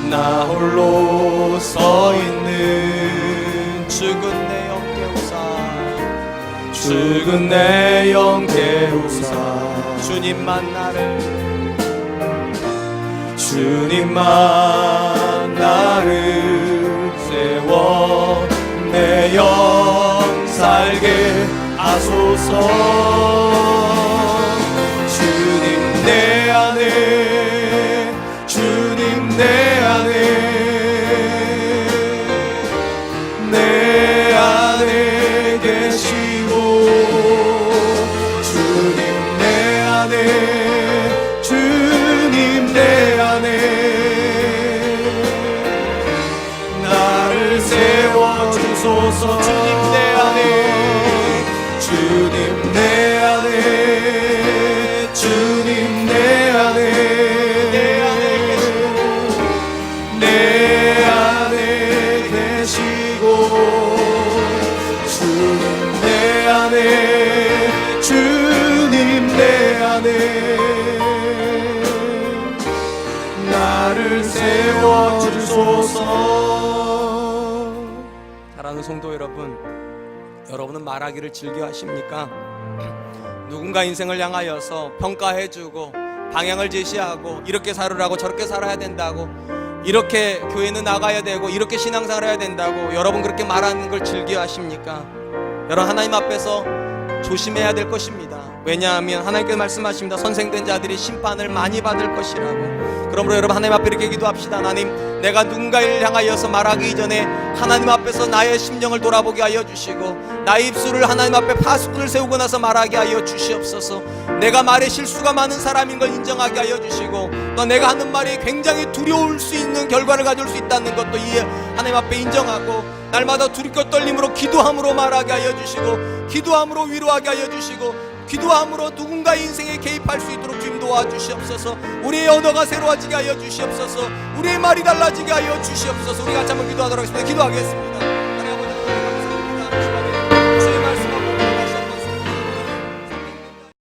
나 홀로 서 있는 죽은 내 영 깨우사, 죽은 내 영 깨우사. 주님만 나를, 주님만 나를 세워 내 영 살게 하소서. 주님 내 안에, 주님 내 안에, 내 안에 계시고, 주님 내 안에, 주님 내 안에 나를 세워주소서. 주님 내 안에, 주님 내 안에, 주님 내 안에, 내 안에 계시고, 주님 내 안에, 주님 내 안에 나를 세워주소서. 사랑하는 성도 여러분, 여러분은 말하기를 즐겨 하십니까? 누군가 인생을 향하여서 평가해주고 방향을 제시하고 이렇게 살으라고 저렇게 살아야 된다고, 이렇게 교회는 나가야 되고 이렇게 신앙생활 해야 된다고 여러분 그렇게 말하는 걸 즐겨 하십니까? 여러분 하나님 앞에서 조심해야 될 것입니다. 왜냐하면 하나님께서 말씀하십니다. 선생된 자들이 심판을 많이 받을 것이라고. 그러므로 여러분 하나님 앞에 이렇게 기도합시다. 하나님, 내가 누군가를 향하여서 말하기 이전에 하나님 앞에서 나의 심령을 돌아보게 하여 주시고, 나의 입술을 하나님 앞에 파수꾼을 세우고 나서 말하게 하여 주시옵소서. 내가 말에 실수가 많은 사람인 걸 인정하게 하여 주시고, 또 내가 하는 말이 굉장히 두려울 수 있는 결과를 가져올 수 있다는 것도 하나님 앞에 인정하고, 날마다 두렵고 떨림으로 기도함으로 말하게 하여 주시고, 기도함으로 위로하게 하여 주시고, 기도함으로 누군가의 인생에 개입할 수 있도록 주님 도와주시옵소서. 우리의 언어가 새로워지게 하여 주시옵소서. 우리의 말이 달라지게 하여 주시옵소서. 우리 같이 한번 기도하도록 하겠습니다. 기도하겠습니다.